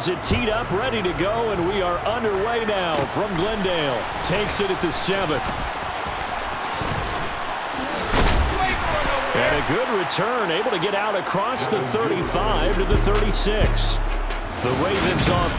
it teed up, ready to go, and we are underway now from Glendale. Takes it at the 7. And a good return, able to get out across the 35 to the 36. The Ravens on.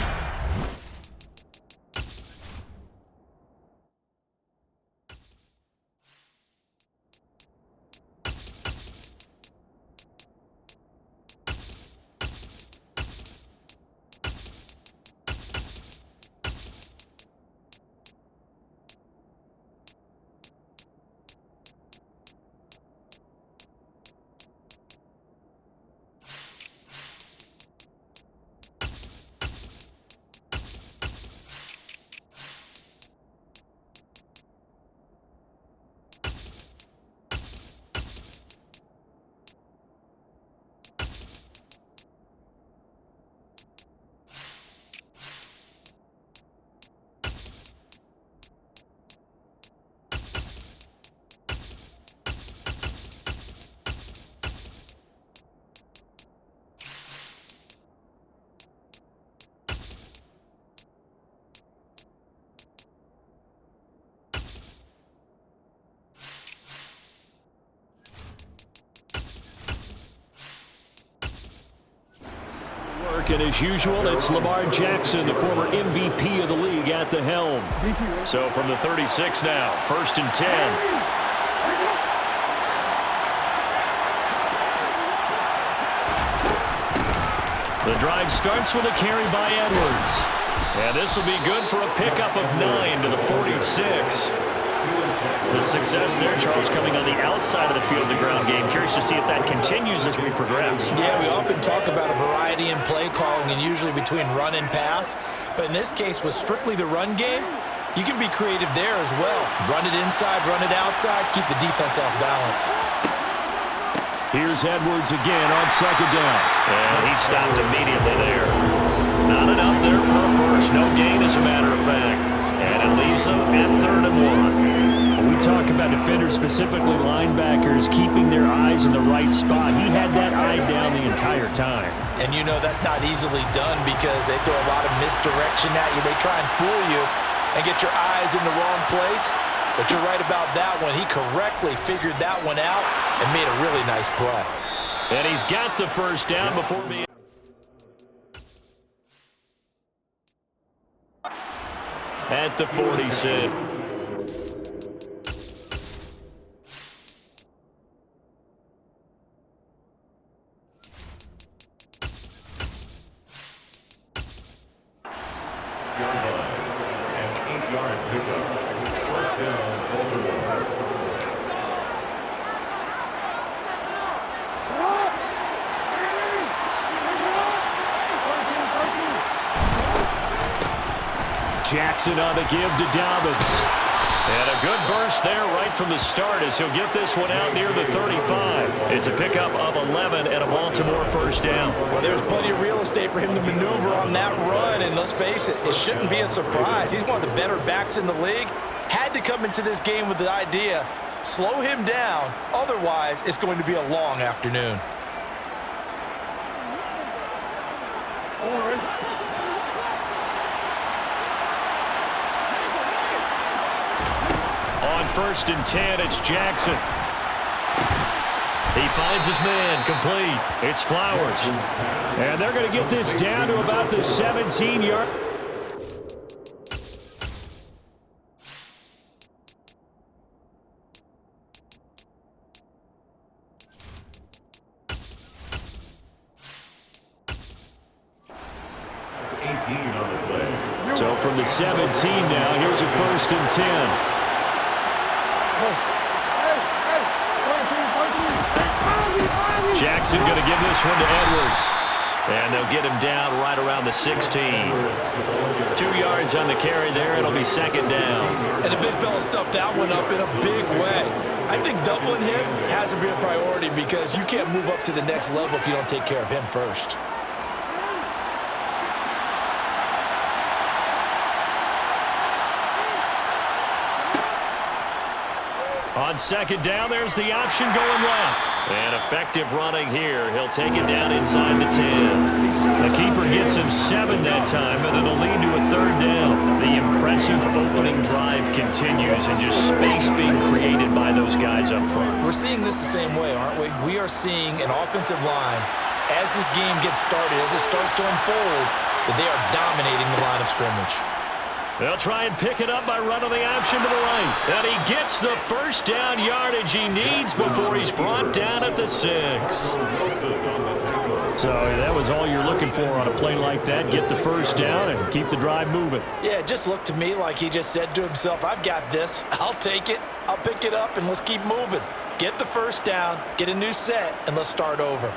And as usual, it's Lamar Jackson, the former MVP of the league, at the helm. So from the 36 now, 1st and 10. The drive starts with a carry by Edwards. And this will be good for a pickup of 9 to the 46. The success there, Charles, coming on the outside of the field, the ground game. Curious to see if that continues as we progress. Yeah, we often talk about a variety in play calling and usually between run and pass. But in this case, with strictly the run game, you can be creative there as well. Run it inside, run it outside, keep the defense off balance. Here's Edwards again on 2nd down. And he stopped immediately there. Not enough there for a first. No gain, as a matter of fact. And it leaves them at 3rd and 1. We talk about defenders, specifically linebackers, keeping their eyes in the right spot. He had that eye down the entire time. And you know that's not easily done because they throw a lot of misdirection at you. They try and fool you and get your eyes in the wrong place. But you're right about that one. He correctly figured that one out and made a really nice play. And he's got the first down before being... At the 46. Jackson on the give to Dobbins. And a good burst there right from the start as he'll get this one out near the 35. It's a pickup of 11 and a Baltimore first down. Well, there's plenty of real estate for him to maneuver on that run, and let's face it, it shouldn't be a surprise. He's one of the better backs in the league. Had to come into this game with the idea, slow him down, otherwise it's going to be a long afternoon. On 1st and 10, it's Jackson. He finds his man, complete. It's Flowers. And they're going to get this down to about the 17-yard. So from the 17 now, here's a 1st and 10. Jackson going to give this one to Edwards. And they'll get him down right around the 16. 2 yards on the carry there. It'll be 2nd down. And the big fella stuffed that one up in a big way. I think doubling him has to be a priority because you can't move up to the next level if you don't take care of him first. On second down, there's the option going left. And effective running here. He'll take it down inside the 10. The keeper gets him 7 that time, and it'll lead to a third down. The impressive opening drive continues, and just space being created by those guys up front. We're seeing this the same way, aren't we? We are seeing an offensive line, as this game gets started, as it starts to unfold, that they are dominating the line of scrimmage. They'll try and pick it up by running the option to the right. And he gets the first down yardage he needs before he's brought down at the 6. So that was all you're looking for on a play like that. Get the first down and keep the drive moving. Yeah, it just looked to me like he just said to himself, I've got this. I'll take it. I'll pick it up, and let's keep moving. Get the first down, get a new set, and let's start over.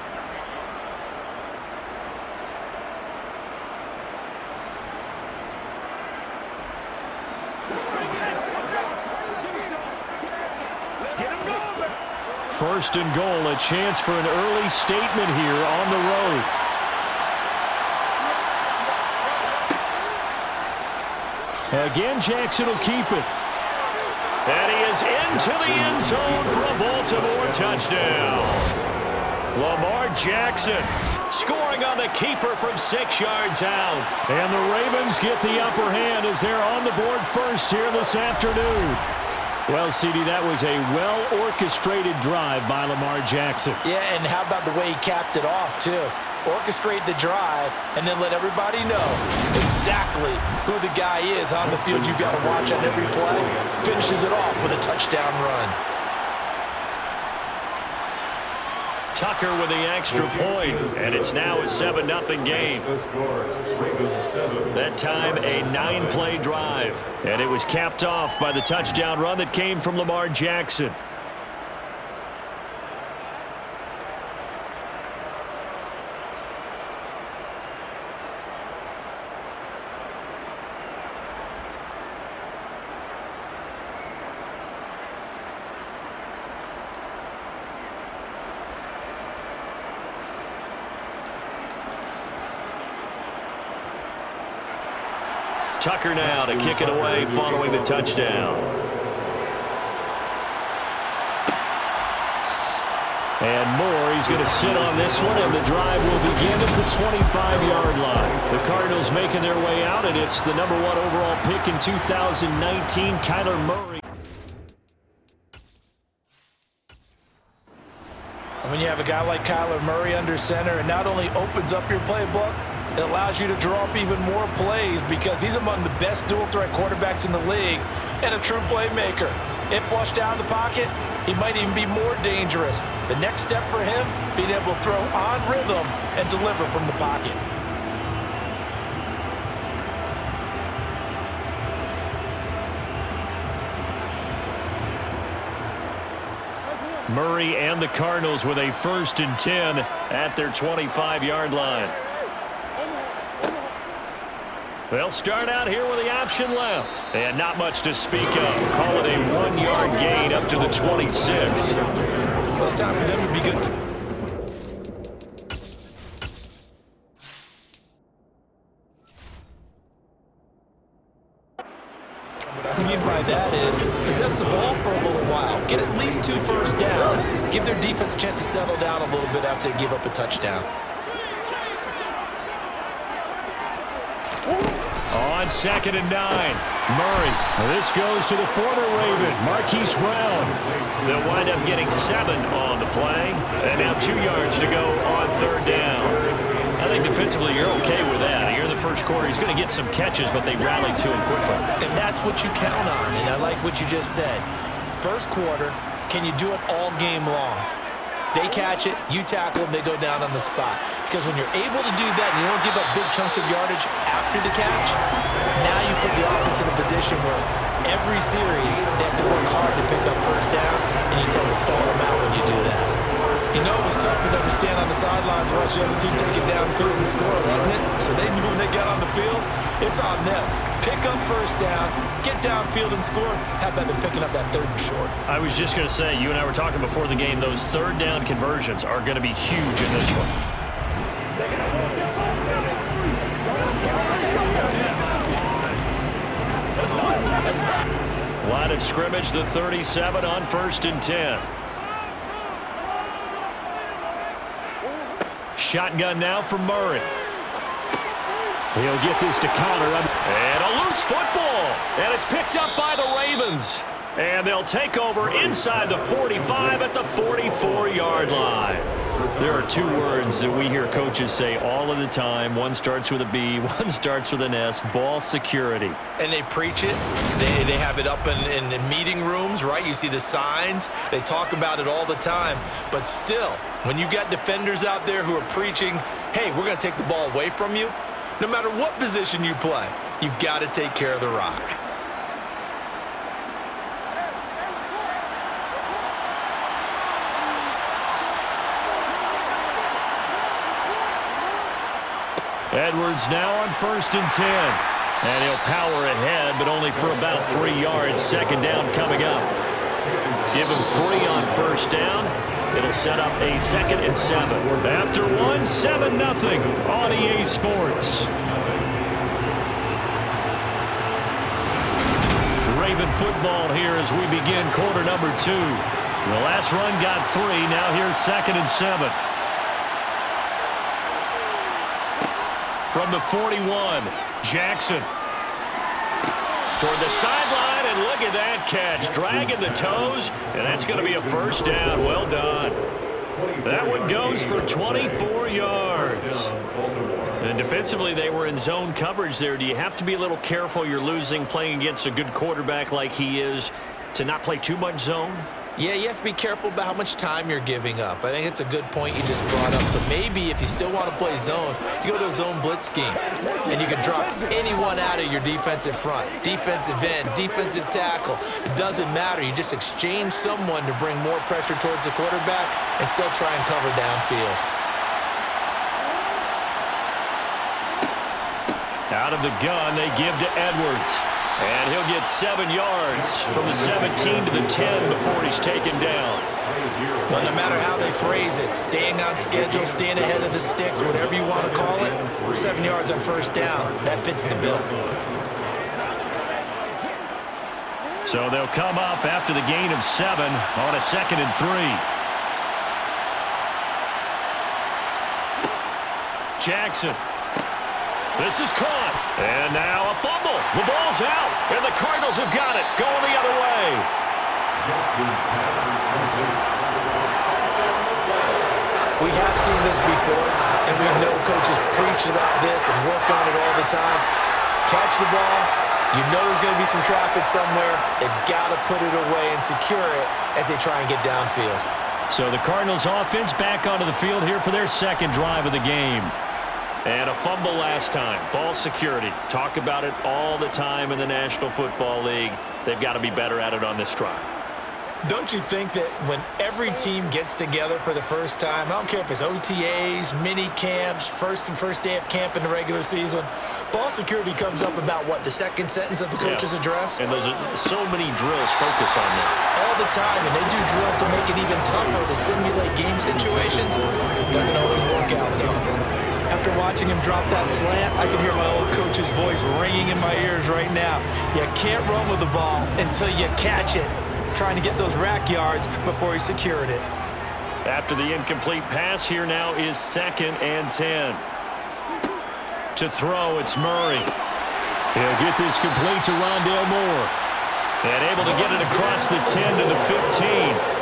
First and goal, a chance for an early statement here on the road. Again, Jackson will keep it. And he is into the end zone for a Baltimore touchdown. Lamar Jackson scoring on the keeper from 6 yards out. And the Ravens get the upper hand as they're on the board first here this afternoon. Well, CD, that was a well-orchestrated drive by Lamar Jackson. Yeah, and how about the way he capped it off, too? Orchestrate the drive and then let everybody know exactly who the guy is on the field you got to watch on every play. Finishes it off with a touchdown run. Tucker with the extra point, and it's now a 7-0 game. That time, a 9-play drive, and it was capped off by the touchdown run that came from Lamar Jackson. Tucker now to kick it away following the touchdown. And Moore, he's going to sit on this one, and the drive will begin at the 25-yard line. The Cardinals making their way out, and it's the number 1 overall pick in 2019, Kyler Murray. When you have a guy like Kyler Murray under center, it not only opens up your playbook, it allows you to draw up even more plays because he's among the best dual-threat quarterbacks in the league and a true playmaker. If flushed out of the pocket, he might even be more dangerous. The next step for him, being able to throw on rhythm and deliver from the pocket. Murray and the Cardinals with a 1st and 10 at their 25-yard line. They'll start out here with the option left. And not much to speak of. Call it a 1-yard gain up to the 26. Well, it's time for them to be good. What I mean by that is possess the ball for a little while. Get at least 2 first downs. Give their defense a chance to settle down a little bit after they give up a touchdown. On 2nd and 9, Murray. This goes to the former Raven, Marquise Brown. They'll wind up getting 7 on the play. And now 2 yards to go on 3rd down. I think defensively you're okay with that. Here in the first quarter, he's going to get some catches, but they rallied to him quickly. And that's what you count on, and I like what you just said. First quarter, can you do it all game long? They catch it, you tackle them, they go down on the spot. Because when you're able to do that and you don't give up big chunks of yardage after the catch, now you put the offense in a position where every series they have to work hard to pick up first downs, and you tend to stall them out when you do that. You know, it was tough for them to stand on the sidelines and watch the other team take it downfield and score, wasn't it? So they knew when they got on the field, it's on them. Pick up first downs, get downfield and score. How about them picking up that 3rd and short? I was just going to say, you and I were talking before the game, those 3rd down conversions are going to be huge in this one. Line of scrimmage, the 37 on 1st and 10. Shotgun now from Murray. He'll get this to counter. And a loose football. And it's picked up by the Ravens. And they'll take over inside the 45 at the 44-yard line. There are two words that we hear coaches say all of the time. One starts with a B, one starts with an S, ball security. And they preach it. They have it up in meeting rooms, right? You see the signs. They talk about it all the time. But still, when you got defenders out there who are preaching, hey, we're going to take the ball away from you, no matter what position you play, you've got to take care of the rock. Edwards now on 1st and 10. And he'll power ahead, but only for about 3 yards. Second down coming up. Give him 3 on 1st down. It'll set up a 2nd and 7. After 1, 7-0 on EA Sports. Raven football here as we begin quarter number 2. The last run got 3. Now here's 2nd and 7. From the 41, Jackson. Toward the sideline, and look at that catch. Dragging the toes, and that's going to be a 1st down. Well done. That one goes for 24 yards. And defensively, they were in zone coverage there. Do you have to be a little careful? You're losing, playing against a good quarterback like he is, to not play too much zone? Yeah, you have to be careful about how much time you're giving up. I think it's a good point you just brought up. So maybe if you still want to play zone, you go to a zone blitz scheme. And you can drop anyone out of your defensive front. Defensive end, defensive tackle. It doesn't matter. You just exchange someone to bring more pressure towards the quarterback and still try and cover downfield. Out of the gun, they give to Edwards. And he'll get 7 yards from the 17 to the 10 before he's taken down. Well, no matter how they phrase it, staying on schedule, staying ahead of the sticks, whatever you want to call it, 7 yards on 1st down, that fits the bill. So they'll come up after the gain of 7 on a 2nd and 3. Jackson. This is caught. And now a fumble. The ball's out. And the Cardinals have got it. Going the other way. We have seen this before, and we know coaches preach about this and work on it all the time. Catch the ball. You know there's going to be some traffic somewhere. They've got to put it away and secure it as they try and get downfield. So the Cardinals offense back onto the field here for their 2nd drive of the game. And a fumble last time. Ball security. Talk about it all the time in the National Football League. They've got to be better at it on this drive. Don't you think that when every team gets together for the first time, I don't care if it's OTAs, mini camps, first day of camp in the regular season, ball security comes up about, what, the 2nd sentence of the coach's address? And those are so many drills focus on that. All the time, and they do drills to make it even tougher to simulate game situations. Doesn't always work out, though. After watching him drop that slant, I can hear my old coach's voice ringing in my ears right now. You can't run with the ball until you catch it. Trying to get those rack yards before he secured it. After the incomplete pass, here now is 2nd and 10. To throw, it's Murray. He'll get this complete to Rondale Moore. And able to get it across the 10 to the 15.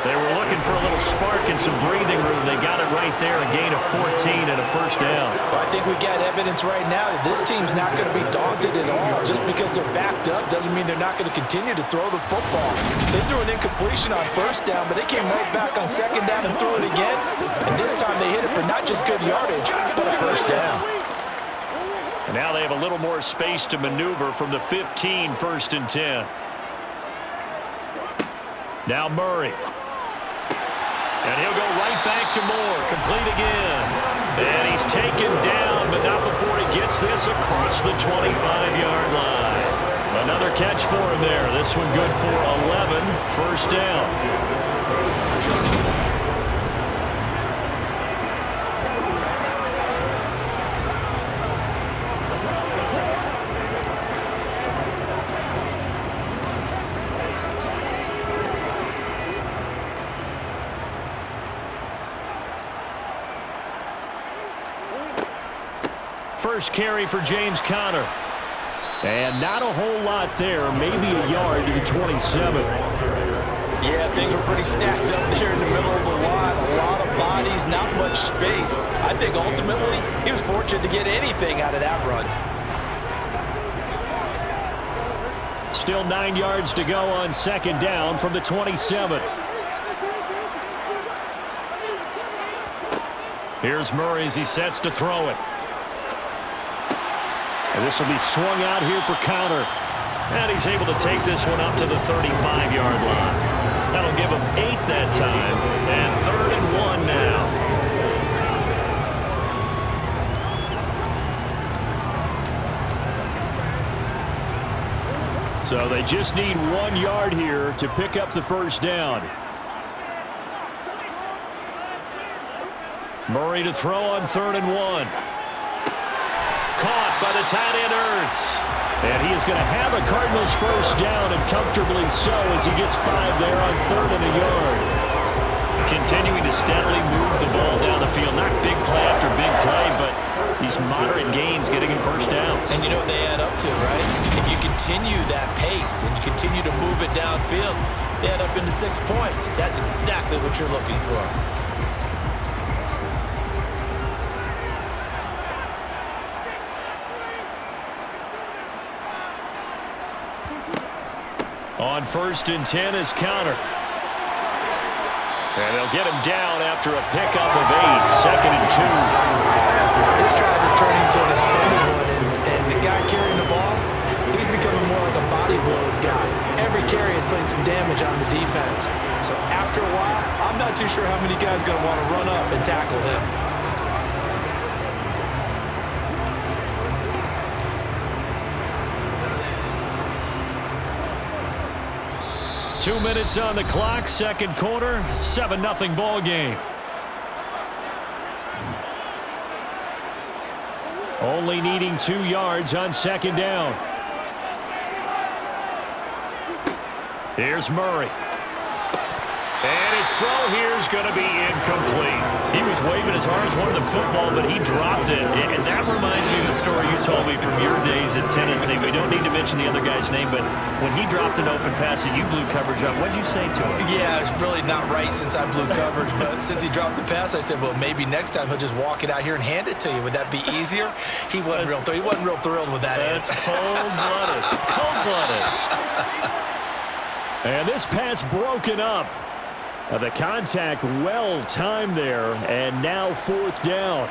They were looking for a little spark and some breathing room. They got it right there, a gain of 14 and a 1st down. Well, I think we got evidence right now that this team's not going to be daunted at all. Just because they're backed up doesn't mean they're not going to continue to throw the football. They threw an incompletion on 1st down, but they came right back on 2nd down and threw it again. And this time they hit it for not just good yardage, but a 1st down. And now they have a little more space to maneuver from the 15, 1st and 10. Now Murray. And he'll go right back to Moore. Complete again. And he's taken down, but not before he gets this across the 25-yard line. Another catch for him there. This one good for 11. 1st down. first carry for James Conner. And not a whole lot there, maybe a yard to the 27. Yeah, things were pretty stacked up there in the middle of the line. A lot of bodies, not much space. I think ultimately he was fortunate to get anything out of that run. Still 9 yards to go on second down from the 27. Here's Murray as he sets to throw it. And this will be swung out here for Conner. And he's able to take this one up to the 35-yard line. That'll give him 8 that time. And 3rd and 1 now. So they just need 1 yard here to pick up the first down. Murray to throw on 3rd and 1. Caught by the tight end Ertz. And he is going to have a Cardinals first down, and comfortably so, as he gets 5 there on 3rd and a yard. Continuing to steadily move the ball down the field. Not big play after big play, but these moderate gains getting him first downs. And you know what they add up to, right? If you continue that pace and you continue to move it downfield, they add up into 6 points. That's exactly what you're looking for. On 1st and 10 is Conner. And they'll get him down after a pickup of 8, 2nd and 2. This drive is turning into an extended one, and the guy carrying the ball, he's becoming more like a body blows guy. Every carry is putting some damage on the defense. So after a while, I'm not too sure how many guys are going to want to run up and tackle him. 2 minutes on the clock, second quarter, 7-0 ball game. Only needing 2 yards on second down. Here's Murray. And his throw here is going to be incomplete. He was waving his arms, wanted the football, but he dropped it. And that reminds me of the story you told me from your days at Tennessee. We don't need to mention the other guy's name, but when he dropped an open pass and you blew coverage up, what did you say to him? Yeah, it's really not right since I blew coverage, but since he dropped the pass, I said, well, maybe next time he'll just walk it out here and hand it to you. Would that be easier? He wasn't real thrilled with that answer. That's cold-blooded. Cold-blooded. And this pass broken up. The contact well timed there, and now 4th down.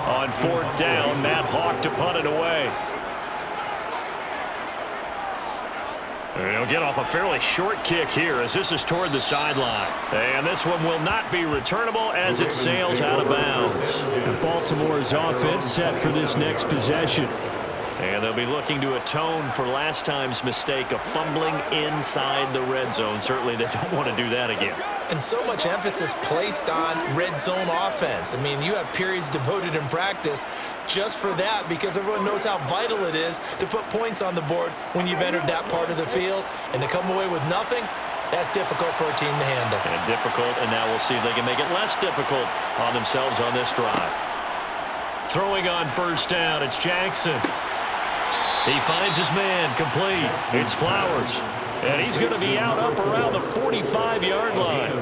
On 4th down, Matt Hawk to punt it away. He'll get off a fairly short kick here as this is toward the sideline. And this one will not be returnable as it sails out of bounds. Baltimore's offense set for this next possession. And they'll be looking to atone for last time's mistake of fumbling inside the red zone. Certainly they don't want to do that again. And so much emphasis placed on red zone offense. I mean, you have periods devoted in practice just for that because everyone knows how vital it is to put points on the board when you've entered that part of the field. And to come away with nothing, that's difficult for a team to handle. And difficult, and now we'll see if they can make it less difficult on themselves on this drive. Throwing on 1st down, it's Jackson. He finds his man, complete. It's Flowers. And he's going to be out up around the 45-yard line.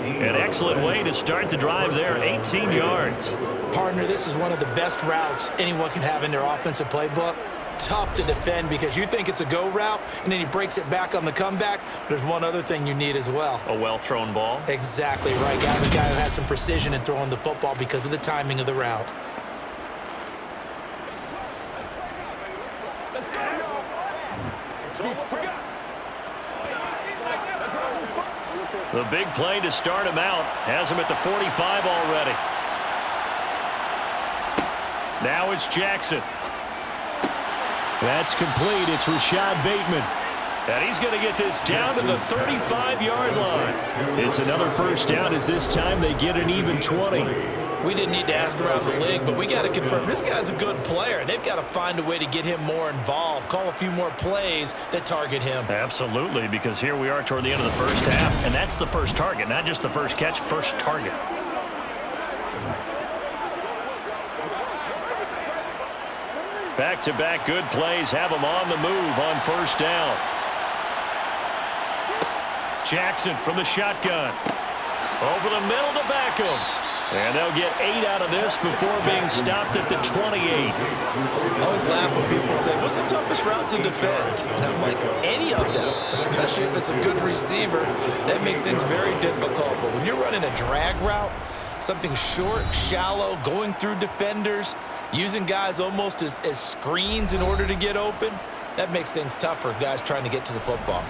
An excellent way to start the drive there, 18 yards. Partner, this is one of the best routes anyone can have in their offensive playbook. Tough to defend because you think it's a go route, and then he breaks it back on the comeback. There's one other thing you need as well. A well-thrown ball? Exactly right. You have a guy who has some precision in throwing the football because of the timing of the route. The big play to start him out has him at the 45 already. Now it's Jackson. That's complete. It's Rashad Bateman. And he's going to get this down to the 35-yard line. It's another first down as this time they get an even 20. We didn't need to ask around the league, but we got to confirm this guy's a good player. They've got to find a way to get him more involved, call a few more plays that target him. Absolutely, because here we are toward the end of the first half, and that's the first target, not just the first catch, first target. Back-to-back good plays have them on the move on first down. Jackson from the shotgun. Over the middle to Beckham. And they'll get 8 out of this before being stopped at the 28. I always laugh when people say, what's the toughest route to defend? And I'm like, any of them, especially if it's a good receiver. That makes things very difficult. But when you're running a drag route, something short, shallow, going through defenders, using guys almost as screens in order to get open, that makes things tough for guys trying to get to the football.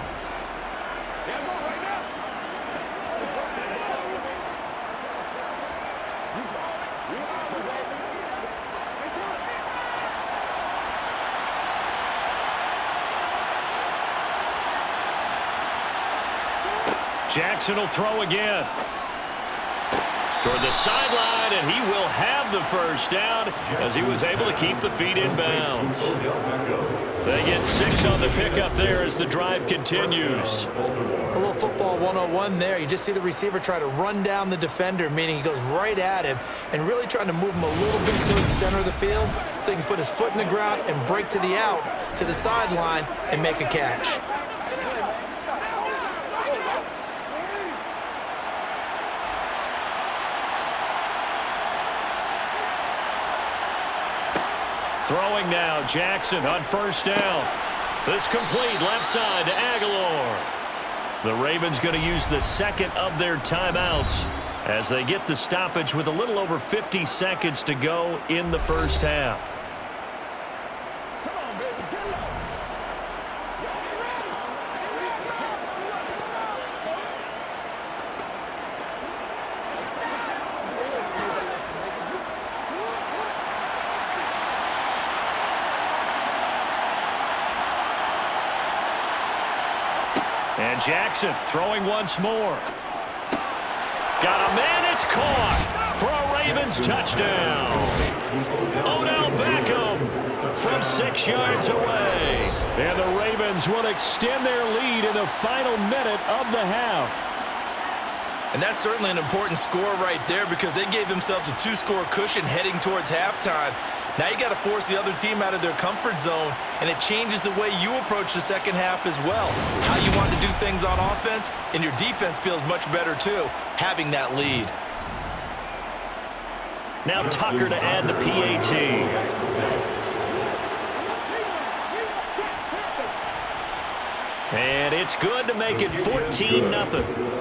Jackson will throw again. Toward the sideline, and he will have the first down as he was able to keep the feet in bounds. They get 6 on the pickup there as the drive continues. A little football 101 there. You just see the receiver try to run down the defender, meaning he goes right at him and really trying to move him a little bit towards the center of the field so he can put his foot in the ground and break to the out, to the sideline, and make a catch. Throwing now, Jackson on first down. This complete left side to Aguilar. The Ravens going to use the second of their timeouts as they get the stoppage with a little over 50 seconds to go in the first half. And Jackson throwing once more. Got a man, it's caught for a Ravens touchdown. Odell Beckham from 6 yards away. And the Ravens will extend their lead in the final minute of the half. And that's certainly an important score right there because they gave themselves a 2-score cushion heading towards halftime. Now you got to force the other team out of their comfort zone, and it changes the way you approach the second half as well. How you want to do things on offense, and your defense feels much better too, having that lead. Now Tucker to add the PAT. And it's good to make it 14-0.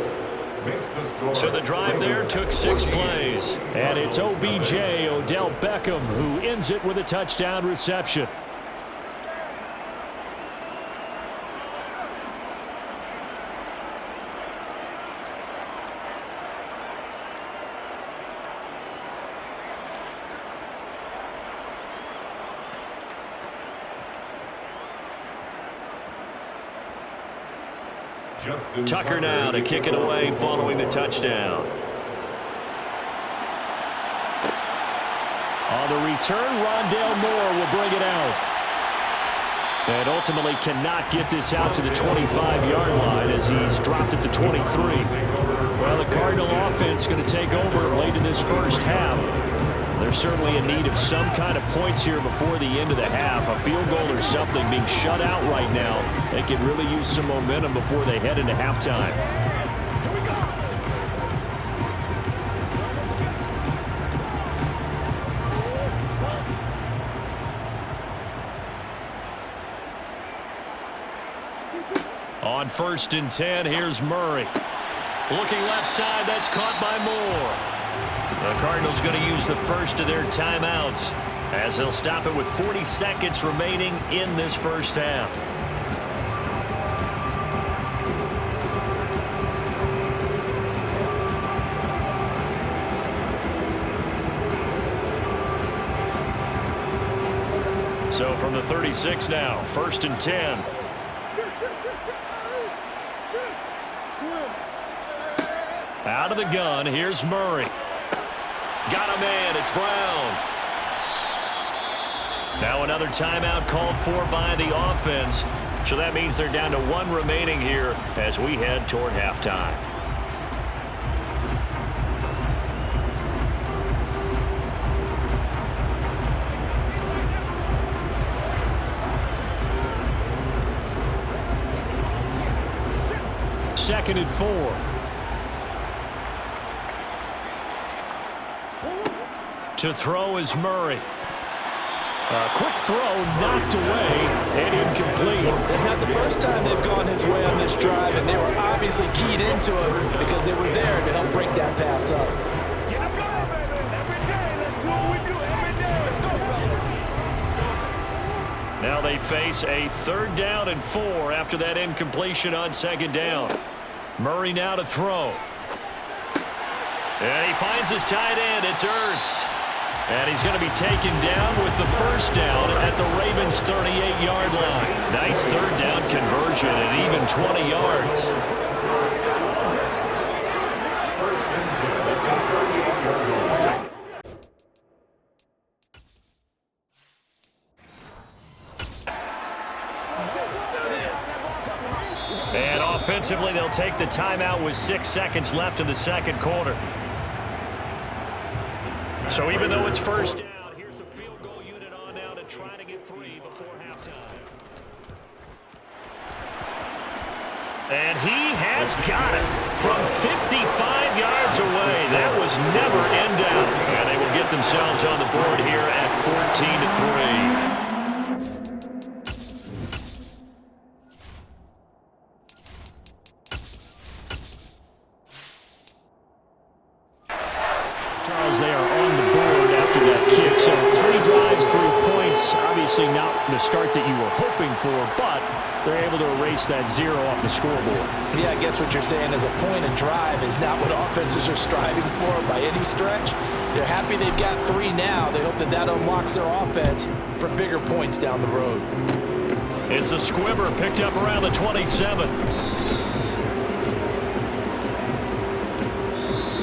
So the drive there took 6 plays. And it's OBJ, Odell Beckham, who ends it with a touchdown reception. Tucker now to kick it away following the touchdown. On the return, Rondale Moore will bring it out. And ultimately cannot get this out to the 25-yard line as he's dropped at the 23. Well, the Cardinal offense going to take over late in this first half. They're certainly in need of some kind of points here before the end of the half. A field goal or something being shut out right now. They could really use some momentum before they head into halftime. On 1st and 10, here's Murray. Looking left side, that's caught by Moore. The Cardinals going to use the first of their timeouts as they'll stop it with 40 seconds remaining in this first half. So from the 36 now, 1st and 10. Out of the gun, here's Murray. Got a man. It's Brown. Now another timeout called for by the offense. So that means they're down to 1 remaining here as we head toward halftime. Second and 4. To throw is Murray. A quick throw knocked away and incomplete. That's not the first time they've gone his way on this drive, and they were obviously keyed into it because they were there to help break that pass up. Now they face a 3rd down and 4 after that incompletion on 2nd down. Murray now to throw. And he finds his tight end. It's Ertz. And he's going to be taken down with the 1st down at the Ravens' 38-yard line. Nice 3rd down conversion at even 20 yards. And offensively, they'll take the timeout with 6 seconds left in the 2nd quarter. So even though it's 1st down, here's the field goal unit on now to try to get 3 before halftime. And he has got it from 55 yards away. That was never in doubt. And they will get themselves on the board here at 14-3. They are on the board after that kick. So 3 drives, 3 points. Obviously not the start that you were hoping for, but they're able to erase that 0 off the scoreboard. Yeah, I guess what you're saying is a point a drive is not what offenses are striving for by any stretch. They're happy they've got 3 now. They hope that that unlocks their offense for bigger points down the road. It's a squibber picked up around the 27.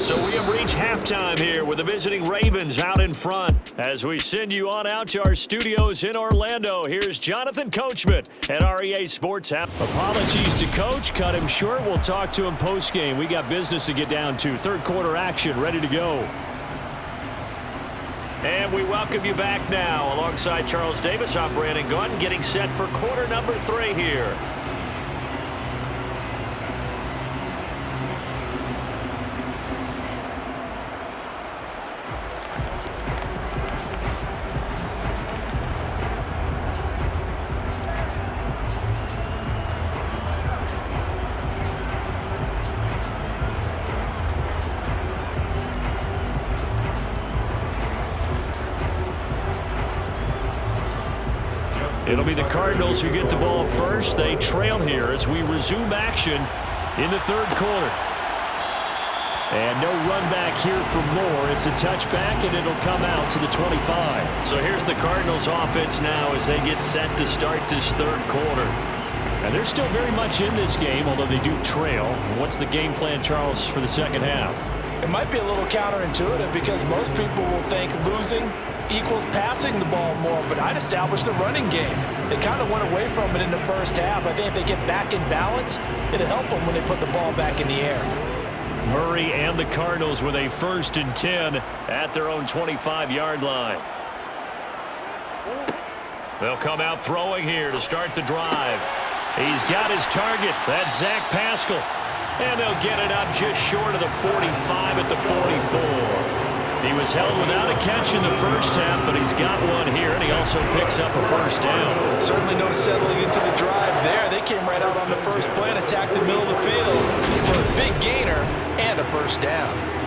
So we have reached halftime here with the visiting Ravens out in front. As we send you on out to our studios in Orlando, here's Jonathan Coachman at REA Sports App. Apologies to Coach. Cut him short. We'll talk to him post-game. We got business to get down to. 3rd quarter action ready to go. And we welcome you back now. Alongside Charles Davis, I'm Brandon Gunn, getting set for quarter number 3 here. It'll be the Cardinals who get the ball first. They trail here as we resume action in the 3rd quarter. And no run back here for Moore. It's a touchback, and it'll come out to the 25. So here's the Cardinals offense now as they get set to start this 3rd quarter. And they're still very much in this game, although they do trail. What's the game plan, Charles, for the 2nd half? It might be a little counterintuitive because most people will think losing equals passing the ball more, but I'd establish the running game. They kind of went away from it in the 1st half. I think if they get back in balance, it'll help them when they put the ball back in the air. Murray and the Cardinals with a 1st and 10 at their own 25-yard line. They'll come out throwing here to start the drive. He's got his target. That's Zach Pascal. And they'll get it up just short of the 45 at the 44. He was held without a catch in the 1st half, but he's got one here, and he also picks up a 1st down. Certainly no settling into the drive there. They came right out on the first play and attacked the middle of the field for a big gainer and a 1st down.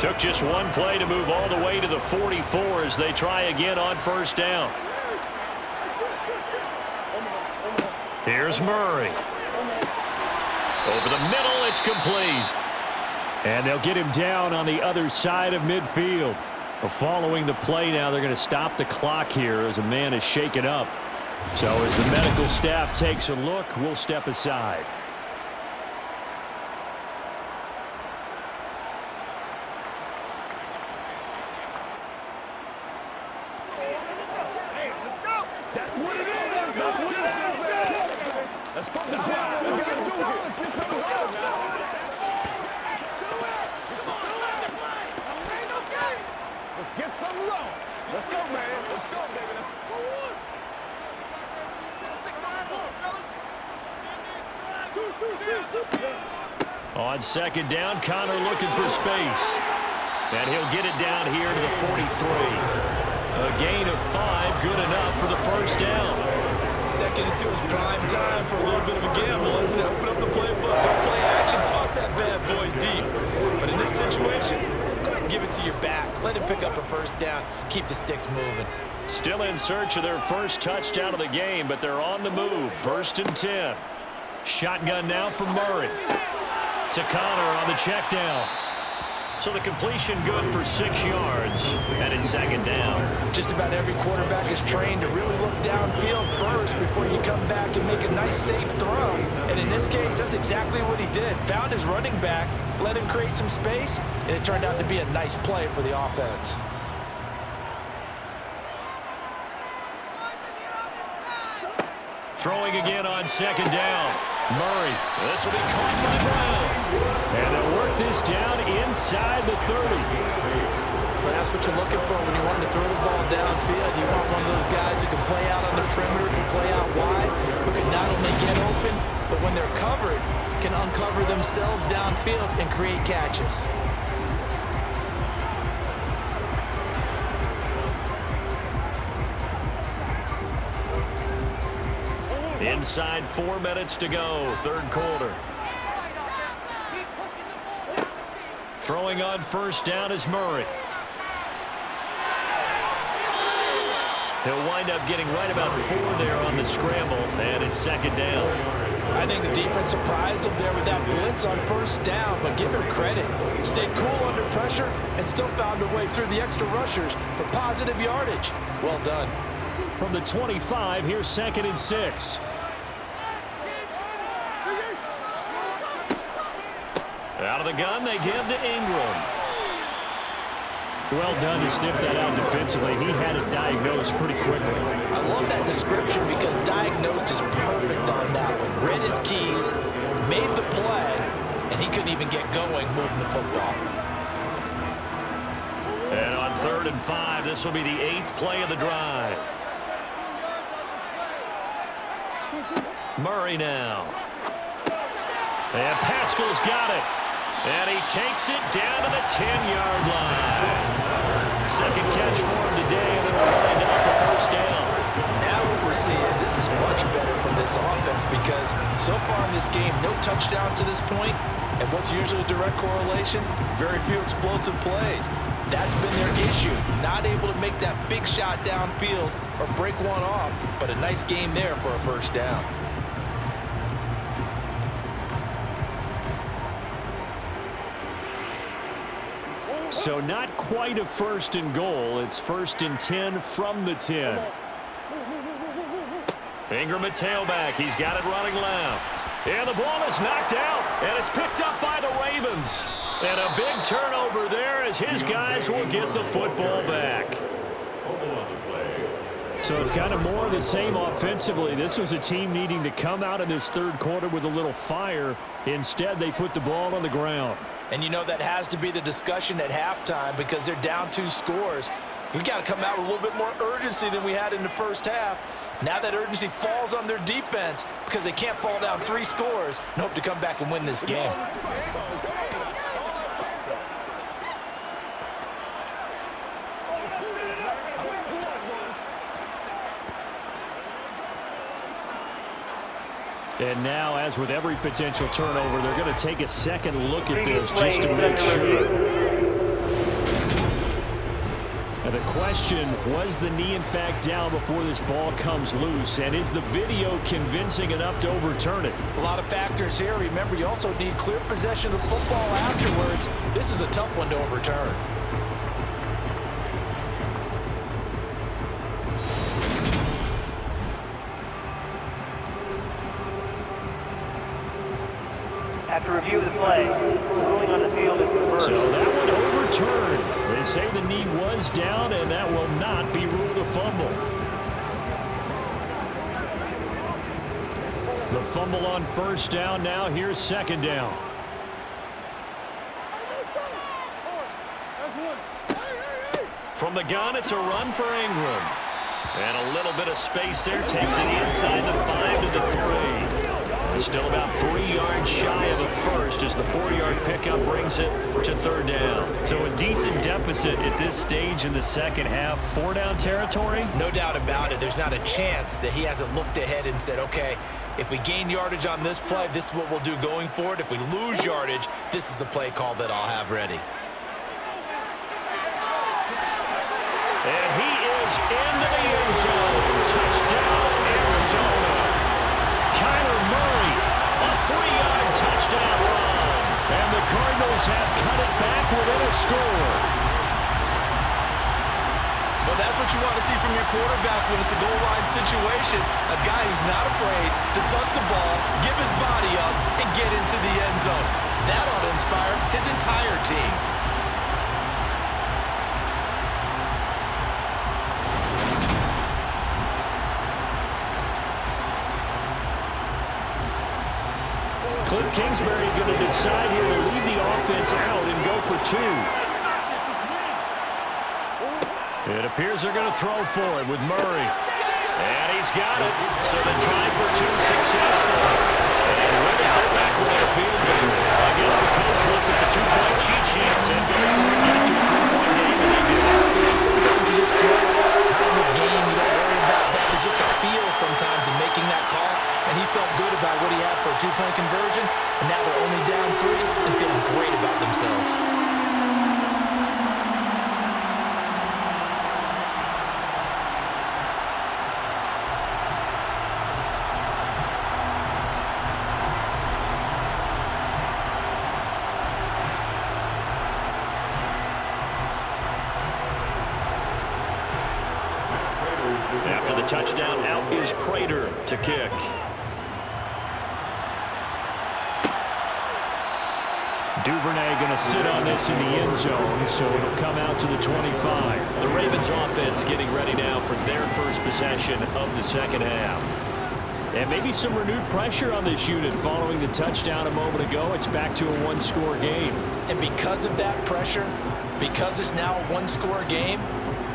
Took just one play to move all the way to the 44 as they try again on 1st down. Here's Murray. Over the middle, it's complete. And they'll get him down on the other side of midfield. Well, following the play now, they're going to stop the clock here as a man is shaken up. So as the medical staff takes a look, we'll step aside. On second down, Connor looking for space. And he'll get it down here to the 43. A gain of 5, good enough for the first down. 2nd and 2 is prime time for a little bit of a gamble, isn't it? Open up the playbook, go play action, toss that bad boy deep. But in this situation, go ahead and give it to your back. Let him pick up a first down. Keep the sticks moving. Still in search of their first touchdown of the game, but they're on the move. 1st and 10. Shotgun now from Murray. To Connor on the check down. So the completion good for 6 yards, and it's 2nd down. Just about every quarterback is trained to really look downfield first before you come back and make a nice, safe throw. And in this case, that's exactly what he did. Found his running back, let him create some space, and it turned out to be a nice play for the offense. Throwing again on 2nd down. Murray, this will be caught by Brown. And they'll work this down inside the 30. Well, that's what you're looking for when you want to throw the ball downfield. You want one of those guys who can play out on the perimeter, can play out wide, who can not only get open, but when they're covered, can uncover themselves downfield and create catches. Inside 4 minutes to go, 3rd quarter. Throwing on 1st down is Murray. He'll wind up getting right about 4 there on the scramble, and it's 2nd down. I think the defense surprised him there with that blitz on 1st down, but give him credit. Stayed cool under pressure and still found a way through the extra rushers for positive yardage. Well done. From the 25, here's 2nd and 6. Out of the gun, they give to Ingram. Well done to sniff that out defensively. He had it diagnosed pretty quickly. I love that description because diagnosed is perfect on that one. Read his keys, made the play, and he couldn't even get going moving the football. And on 3rd and 5, this will be the 8th play of the drive. Murray now. And Pascal's got it. And he takes it down to the 10-yard line. 2nd catch for him today, and it'll wind up a 1st down. Now what we're seeing, this is much better from this offense because so far in this game, no touchdowns to this point, and what's usually a direct correlation? Very few explosive plays. That's been their issue, not able to make that big shot downfield or break one off, but a nice game there for a 1st down. So not quite a 1st and goal. It's 1st and 10 from the 10. Ingram at tailback. He's got it running left. And the ball is knocked out. And it's picked up by the Ravens. And a big turnover there as his guys will get the football back. So it's kind of more of the same offensively. This was a team needing to come out in this 3rd quarter with a little fire. Instead, they put the ball on the ground. And you know that has to be the discussion at halftime because they're down 2 scores. We got to come out with a little bit more urgency than we had in the 1st half. Now that urgency falls on their defense because they can't fall down 3 scores and hope to come back and win this game. And now, as with every potential turnover, they're going to take a second look at this just to make sure. And the question, was the knee in fact down before this ball comes loose? And is the video convincing enough to overturn it? A lot of factors here. Remember, you also need clear possession of the football afterwards. This is a tough one to overturn. After review of the play, the ruling on the field is reversed. So that one overturned. They say the knee was down, and that will not be ruled a fumble. The fumble on first down. Now here's second down. From the gun, it's a run for Ingram. And a little bit of space there. Takes it inside the 5 to the 3. Still about 3 yards shy of a first as the 4-yard pickup brings it to third down. So a decent deficit at this stage in the second half. 4-down territory? No doubt about it. There's not a chance that he hasn't looked ahead and said, okay, if we gain yardage on this play, this is what we'll do going forward. If we lose yardage, this is the play call that I'll have ready. And he is into the end zone. Touchdown, Arizona. Kyler Murray, a 3-yard touchdown run. And the Cardinals have cut it back within a score. Well, that's what you want to see from your quarterback when it's a goal line situation. A guy who's not afraid to tuck the ball, give his body up, and get into the end zone. That ought to inspire his entire team. Cliff Kingsbury going to decide here to leave the offense out and go for 2. It appears they're going to throw for it with Murray. And he's got it. So the try for 2 successful. And with it, they're back with a field goal. I guess the coach looked at the 2-point cheat sheet, said go for it, get it to a 3-point game, and they did. Yeah, sometimes you just throw it. Time of game, you don't worry about that. There's just a feel sometimes in making that call. And he felt good about what he had for a 2-point conversion. And now they're only down 3 and feeling great about themselves. After the touchdown, out is Prater to kick. Duvernay going to sit on this in the end zone, so it'll come out to the 25. The Ravens offense getting ready now for their first possession of the second half. And maybe some renewed pressure on this unit following the touchdown a moment ago. It's back to a 1-score game. And because of that pressure, because it's now a 1-score game,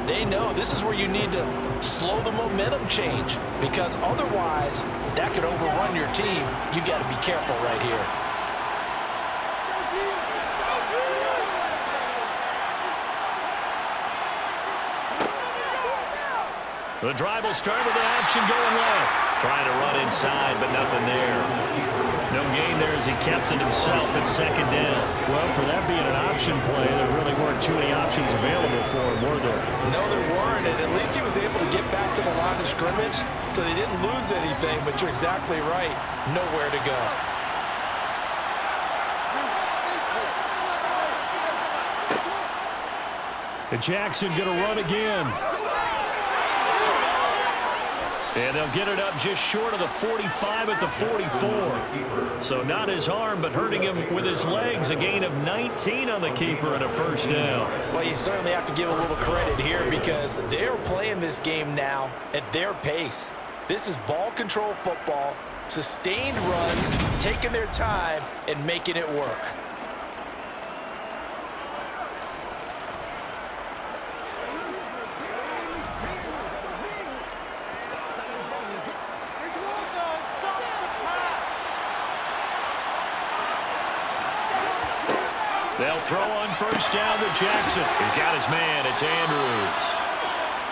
they know this is where you need to slow the momentum change, because otherwise that could overrun your team. You've got to be careful right here. The drive will start with an option going left. Trying to run inside, but nothing there. No gain there as he kept it himself at second down. Well, for that being an option play, there really weren't too many options available for him, were there? No, there weren't, and at least he was able to get back to the line of scrimmage, so they didn't lose anything, but you're exactly right. Nowhere to go. And Jackson going to run again. And they'll get it up just short of the 45 at the 44. So not his arm, but hurting him with his legs. A gain of 19 on the keeper and a first down. Well, you certainly have to give a little credit here because they're playing this game now at their pace. This is ball control football, sustained runs, taking their time, and making it work. They'll throw on first down to Jackson. He's got his man. It's Andrews.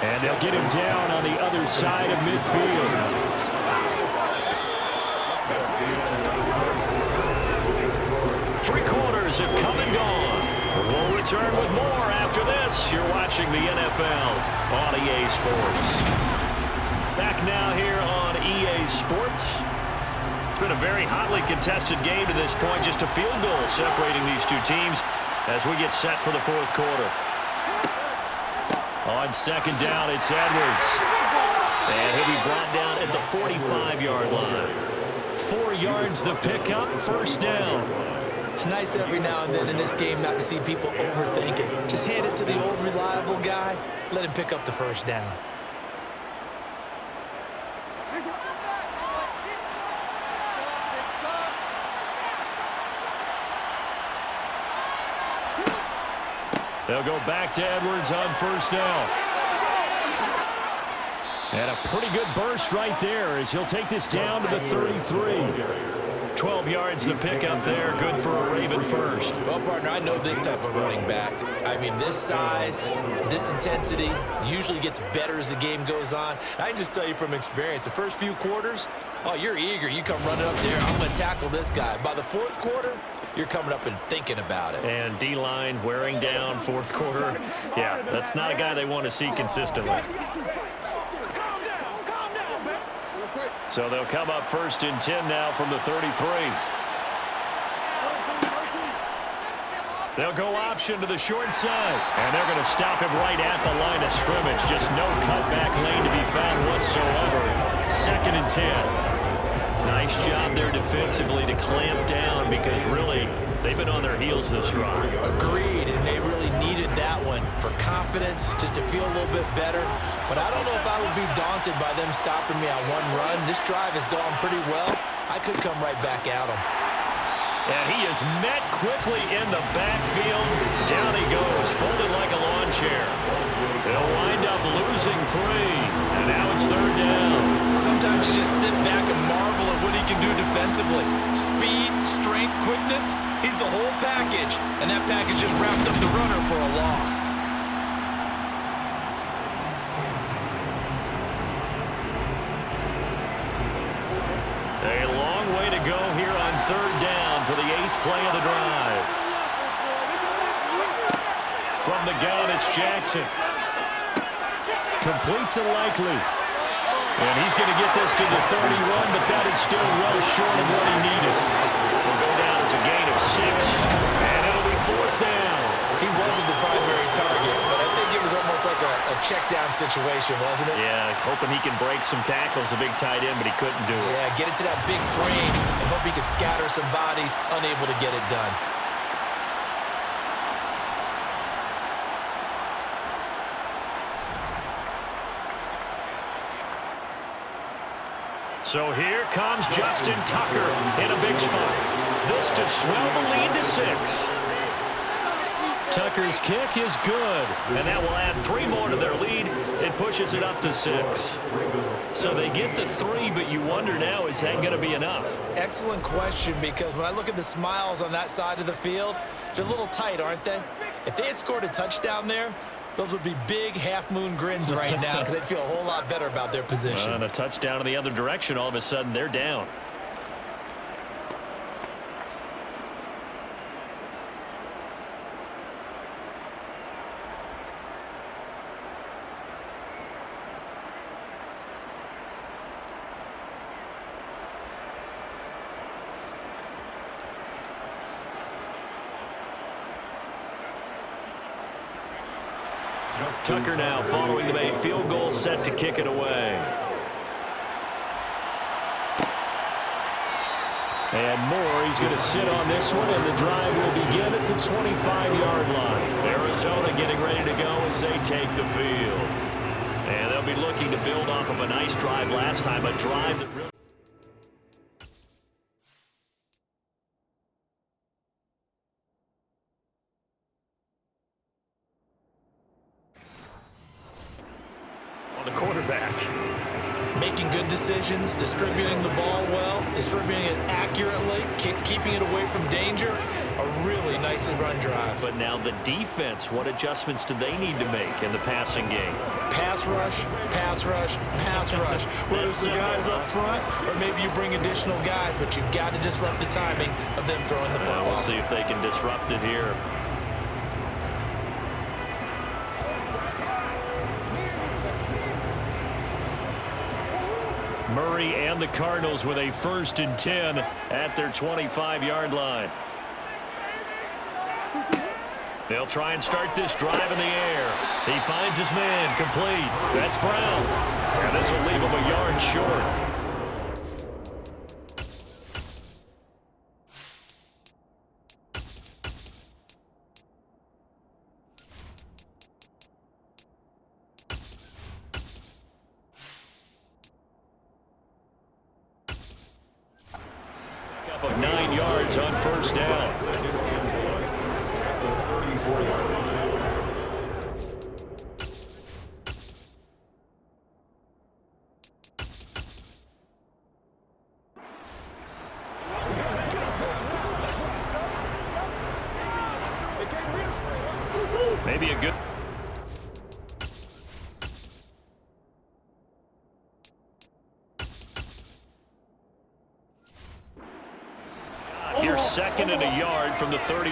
And they'll get him down on the other side of midfield. Three quarters have come and gone. We'll return with more after this. You're watching the NFL on EA Sports. Back now here on EA Sports. It's been a very hotly contested game to this point. Just a field goal separating these two teams as we get set for the fourth quarter. On second down, it's Edwards. And he'll be brought down at the 45-yard line. 4 yards the pickup, first down. It's nice every now and then in this game not to see people overthink it. Just hand it to the old reliable guy. Let him pick up the first down. They'll go back to Edwards on first down. And a pretty good burst right there as he'll take this down to the 33. 12 yards to pick up there. Good for a Raven first. Well, partner, I know this type of running back. I mean, this size, this intensity usually gets better as the game goes on. I can just tell you from experience, the first few quarters, oh, you're eager. You come running up there, I'm going to tackle this guy. By the fourth quarter, you're coming up and thinking about it. And D-line wearing down fourth quarter. Yeah, that's not a guy they want to see consistently. So they'll come up first and 10 now from the 33. They'll go option to the short side. And they're going to stop him right at the line of scrimmage. Just no cutback lane to be found whatsoever. Second and 10. Nice job there defensively to clamp down because really they've been on their heels this drive. Agreed, and they really needed that one for confidence, just to feel a little bit better. But I don't know if I would be daunted by them stopping me on one run. This drive has gone pretty well. I could come right back at them. And he is met quickly in the backfield. Down he goes, folded like a lawn chair. They'll wind up losing 3. And now it's third down. Sometimes you just sit back and marvel at what he can do defensively. Speed, strength, quickness, he's the whole package. And that package just wrapped up the runner for a loss. A long way to go here on third down for the 8th play of the drive. From the gun, it's Jackson. Complete to Likely. And he's going to get this to the 31, but that is still well short of what he needed. Will go down as a gain of 6, and it'll be fourth down. He wasn't the primary target, but I think it was almost like a check down situation, wasn't it? Yeah, hoping he can break some tackles, a big tight end, but he couldn't do it. Yeah, get it to that big frame and hope he could scatter some bodies, unable to get it done. So here comes Justin Tucker in a big spot. This to swell the lead to 6. Tucker's kick is good, and that will add 3 more to their lead. It pushes it up to 6. So they get the 3, but you wonder now, is that going to be enough? Excellent question, because when I look at the smiles on that side of the field, they're a little tight, aren't they? If they had scored a touchdown there, those would be big half-moon grins right now because they'd feel a whole lot better about their position. And a touchdown in the other direction, all of a sudden they're down. Tucker now following the made field goal, set to kick it away. And Moore, he's going to sit on this one, and the drive will begin at the 25-yard line. Arizona getting ready to go as they take the field. And they'll be looking to build off of a nice drive last time, a drive that really... the quarterback. Making good decisions, distributing the ball well, distributing it accurately, keeping it away from danger. A really nicely run drive. But now the defense, what adjustments do they need to make in the passing game? Pass rush, pass rush, pass rush. Whether it's the guys up front or maybe you bring additional guys, but you've got to disrupt the timing of them throwing the football. We'll see if they can disrupt it here. Murray and the Cardinals with a 1st and 10 at their 25-yard line. They'll try and start this drive in the air. He finds his man, complete. That's Brown. And this will leave him a yard short. yards on first down. Maybe a good... Here's second and a yard from the 34.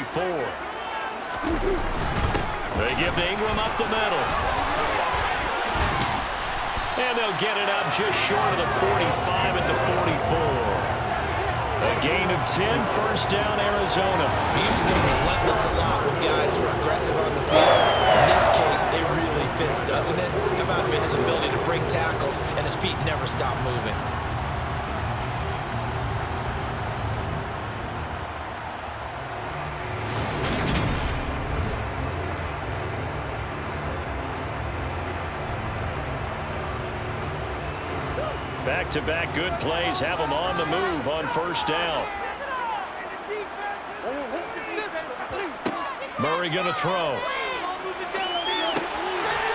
They give to Ingram up the middle. And they'll get it up just short of the 45 at the 44. A gain of 10, first down, Arizona. He's been relentless a lot with guys who are aggressive on the field. In this case, it really fits, doesn't it? How about his ability to break tackles and his feet never stop moving? Back-to-back good plays have them on the move on first down. Murray going to throw.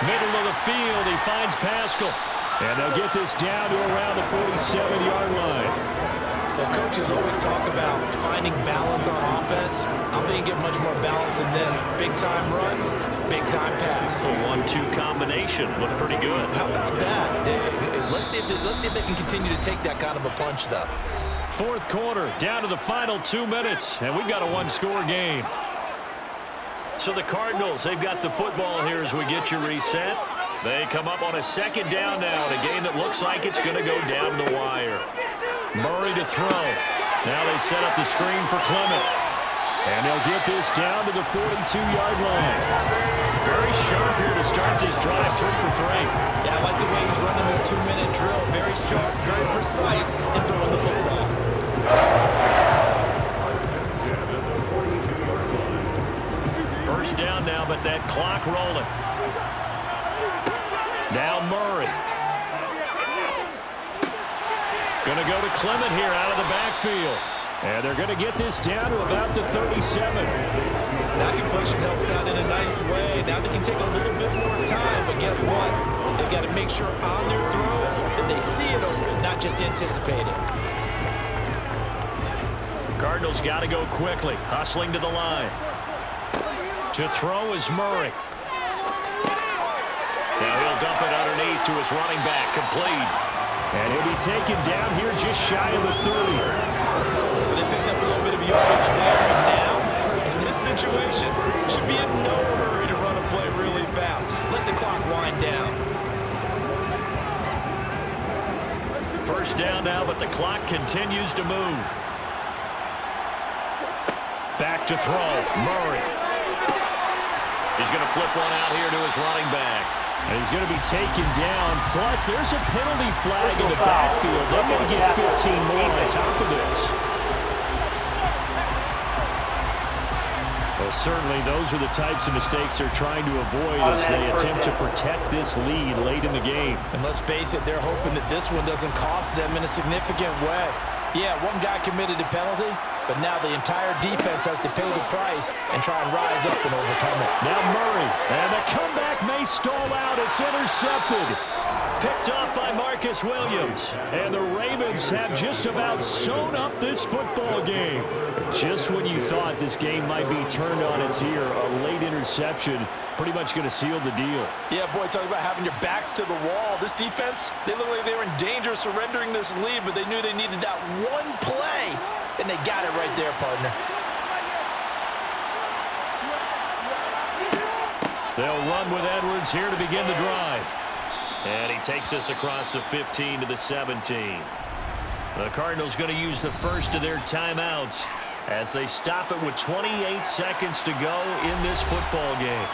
Middle of the field, he finds Pascal. And they'll get this down to around the 47-yard line. Well, coaches always talk about finding balance on offense. I'm thinking get much more balance than this. Big-time run, big-time pass. A 1-2 combination. Looked pretty good. How about that? Let's see if they can continue to take that kind of a punch, though. Fourth quarter, down to the final 2 minutes, and we've got a one-score game. So the Cardinals, they've got the football here as we get you reset. They come up on a second down now in a game that looks like it's going to go down the wire. Murray to throw. Now they set up the screen for Clement. And they'll get this down to the 42-yard line. Very sharp here to start this drive, 3 for 3. Yeah, I like the way he's running this 2-minute drill. Very sharp, very precise in throwing the football. First down now, but that clock rolling. Now Murray. Going to go to Clement here out of the backfield. And they're going to get this down to about the 37. That completion helps out in a nice way. Now they can take a little bit more time, but guess what? They've got to make sure on their throws that they see it open, not just anticipate it. Cardinals got to go quickly, hustling to the line. To throw is Murray. Now he'll dump it underneath to his running back, complete. And he'll be taken down here just shy of the 30. They picked up a little bit of yardage there, and now, in this situation, should be in no hurry to run a play really fast. Let the clock wind down. First down now, but the clock continues to move. Back to throw, Murray. He's going to flip one out here to his running back. And he's going to be taken down. Plus, there's a penalty flag in the backfield. They may get 15 more on top of this. Well, certainly those are the types of mistakes they're trying to avoid as they attempt to protect this lead late in the game. And let's face it, they're hoping that this one doesn't cost them in a significant way. Yeah, one guy committed a penalty, but now the entire defense has to pay the price and try and rise up and overcome it. Now Murray, and the comeback may stall out. It's intercepted. Picked off by Marcus Williams. And the Ravens have just about sewn up this football game. Just when you thought this game might be turned on its ear, a late interception pretty much going to seal the deal. Yeah, boy, talk about having your backs to the wall. This defense, they look like they were in danger of surrendering this lead, but they knew they needed that one play, and they got it right there, partner. They'll run with Edwards here to begin the drive. And he takes us across the 15 to the 17. The Cardinals going to use the first of their timeouts as they stop it with 28 seconds to go in this football game.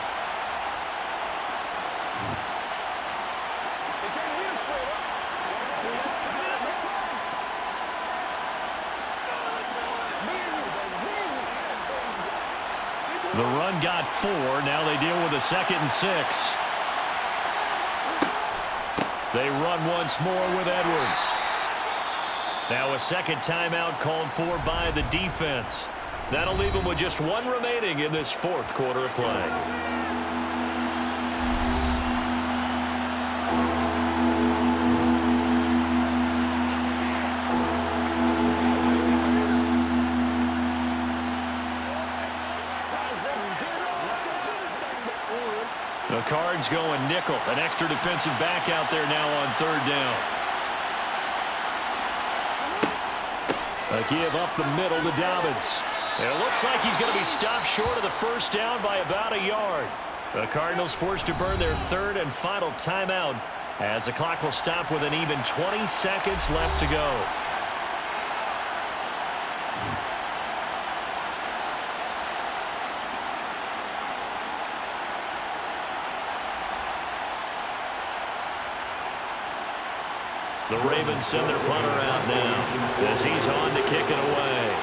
The run got 4. Now they deal with a 2nd and 6. They run once more with Edwards. Now a second timeout called for by the defense. That'll leave them with just one remaining in this fourth quarter of play. The Cards going nickel. An extra defensive back out there now on third down. A give up the middle to Dobbins. It looks like he's going to be stopped short of the first down by about a yard. The Cardinals forced to burn their third and final timeout as the clock will stop with an even 20 seconds left to go. The Ravens send their punter out now as he's on to kick it away.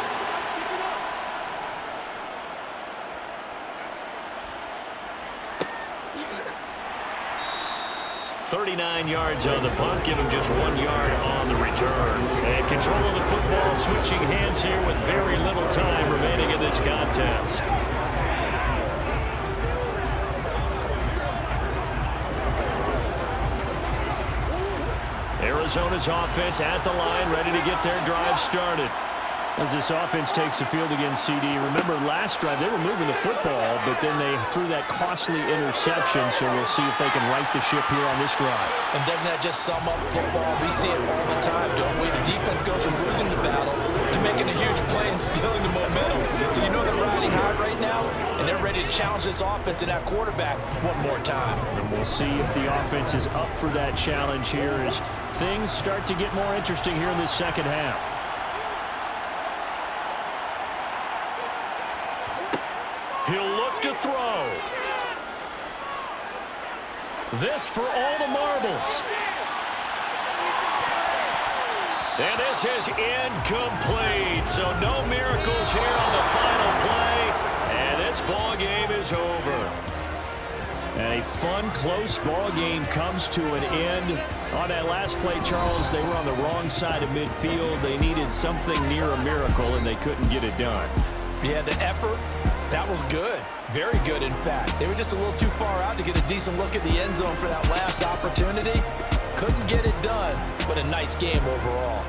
"39 yards on the punt, give him just 1 yard on the return." And control of the football switching hands here with very little time remaining in this contest. Arizona's offense at the line, ready to get their drive started. As this offense takes the field against CD, remember last drive they were moving the football, but then they threw that costly interception, so we'll see if they can right the ship here on this drive. And doesn't that just sum up football? We see it all the time, don't we? The defense goes from losing the battle to making a huge play and stealing the momentum. So you know they're riding high right now, and they're ready to challenge this offense and that quarterback one more time. And we'll see if the offense is up for that challenge here as things start to get more interesting here in this second half. He'll look to throw. This for all the marbles. And this is incomplete. So no miracles here on the final play. And this ball game is over. And a fun, close ball game comes to an end. On that last play, Charles, they were on the wrong side of midfield. They needed something near a miracle, and they couldn't get it done. Yeah, the effort, that was good. Very good, in fact. They were just a little too far out to get a decent look at the end zone for that last opportunity. Couldn't get it done, but a nice game overall.